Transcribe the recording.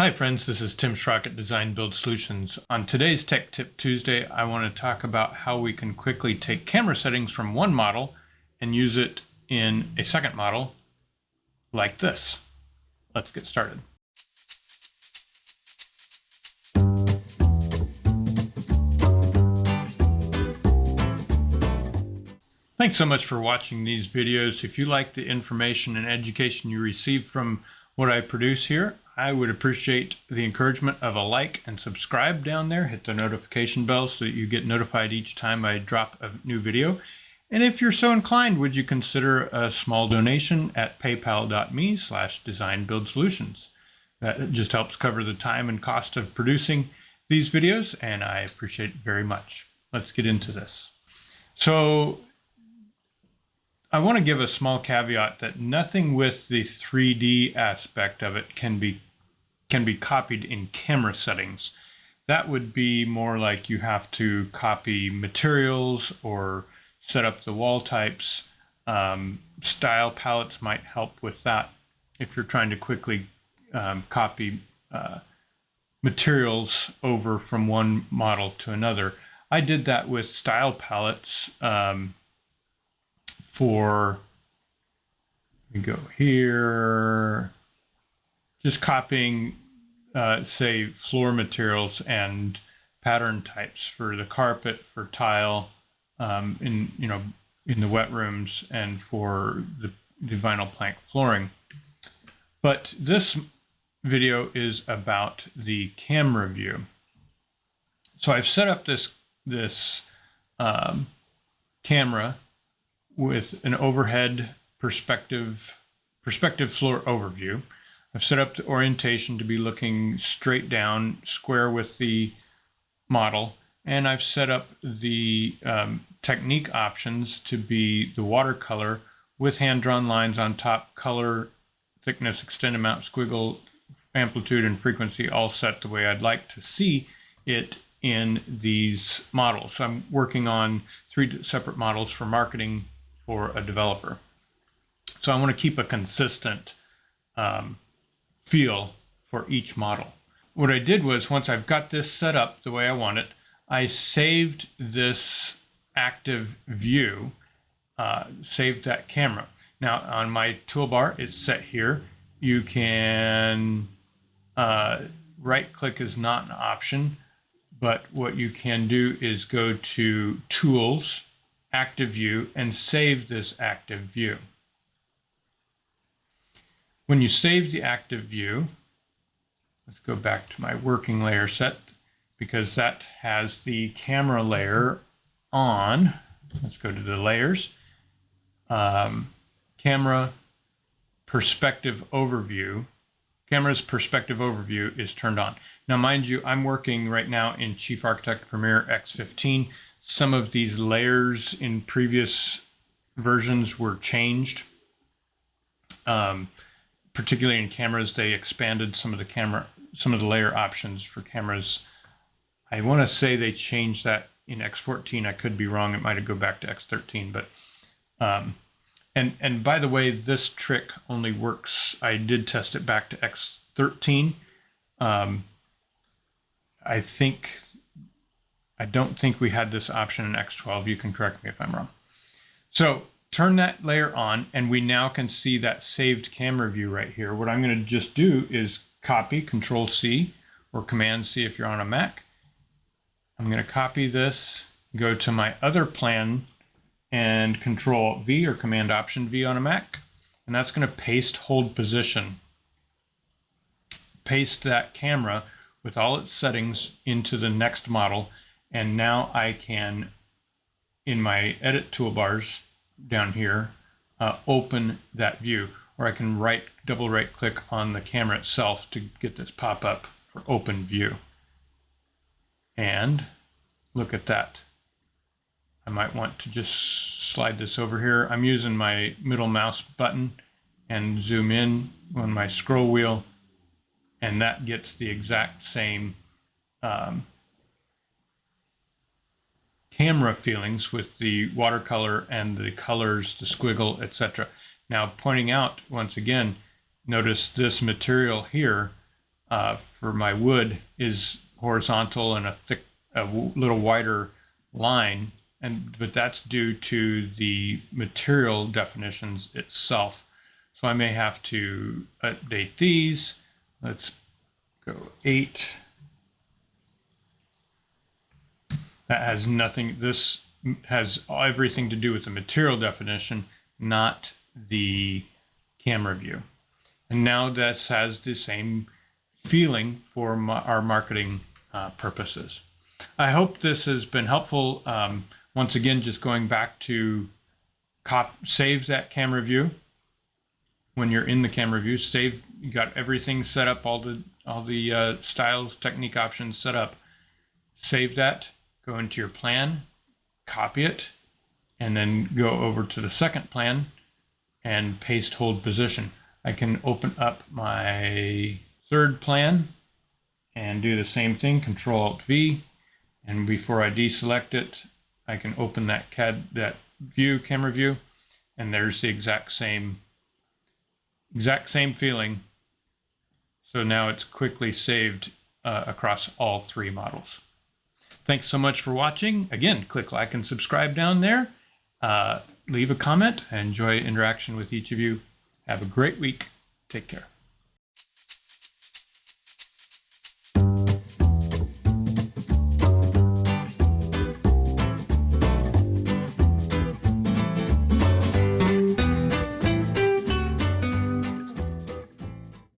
Hi friends, this is Tim Schrock at Design Build Solutions. On today's Tech Tip Tuesday, I want to talk about how we can quickly take camera settings from one model and use it in a second model like this. Let's get started. Thanks so much for watching these videos. If you like the information and education you receive from what I produce here, I would appreciate the encouragement of a like and subscribe down there. Hit the notification bell so that you get notified each time I drop a new video. And if you're so inclined, would you consider a small donation at paypal.me/designbuildsolutions. That just helps cover the time and cost of producing these videos, and I appreciate it very much. Let's get into this. So I want to give a small caveat that nothing with the 3D aspect of it can be copied in camera settings. That would be more like you have to copy materials or set up the wall types. Style palettes might help with that if you're trying to quickly copy materials over from one model to another. I did that with style palettes. We go here, just copying, say, floor materials and pattern types for the carpet, for tile, in the wet rooms, and for the vinyl plank flooring. But this video is about the camera view. So I've set up this camera with an overhead perspective floor overview. I've set up the orientation to be looking straight down, square with the model, and I've set up the technique options to be the watercolor with hand-drawn lines on top, color, thickness, extent amount, squiggle, amplitude, and frequency all set the way I'd like to see it in these models. So I'm working on 3 separate models for marketing for a developer. So I want to keep a consistent feel for each model. What I did was, once I've got this set up the way I want it, I saved this active view, saved that camera. Now on my toolbar, it's set here. You can right click is not an option, but what you can do is go to Tools, Active View, and save this active view. When you save the active view, let's go back to my working layer set, because that has the camera layer on. Let's go to the layers. Camera perspective overview. Camera's perspective overview is turned on. Now, mind you, I'm working right now in Chief Architect Premiere X15. Some of these layers in previous versions were changed. Particularly in cameras, they expanded some of the layer options for cameras. I want to say they changed that in X14. I could be wrong. It might have go back to X13, but and by the way, this trick only works. I did test it back to X13. I don't think we had this option in X12. You can correct me if I'm wrong. So turn that layer on, and we now can see that saved camera view right here. What I'm going to just do is copy, Control-C, or Command-C if you're on a Mac. I'm going to copy this, go to my other plan, and Control-V or Command-Option-V on a Mac. And that's going to paste hold position. Paste that camera with all its settings into the next model. And now I can, in my edit toolbars down here, open that view, or I can double right click on the camera itself to get this pop up for open view. And look at that. I might want to just slide this over here. I'm using my middle mouse button and zoom in on my scroll wheel, and that gets the exact same camera feelings with the watercolor and the colors, the squiggle, etc. Now, pointing out once again, notice this material here for my wood is horizontal and a little wider line, but that's due to the material definitions itself. So I may have to update these. Let's go 8. That has nothing, this has everything to do with the material definition, not the camera view. And now this has the same feeling for our marketing purposes. I hope this has been helpful. Once again, just going back to save that camera view. When you're in the camera view, save, you got everything set up, all the styles, technique options set up. Save that, go into your plan, copy it, and then go over to the second plan and paste hold position. I can open up my third plan and do the same thing, Control Alt V, and before I deselect it, I can open that camera view, and there's the exact same feeling. So now it's quickly saved across all 3 models. Thanks so much for watching. Again, click like and subscribe down there. Leave a comment. I enjoy interaction with each of you. Have a great week. Take care.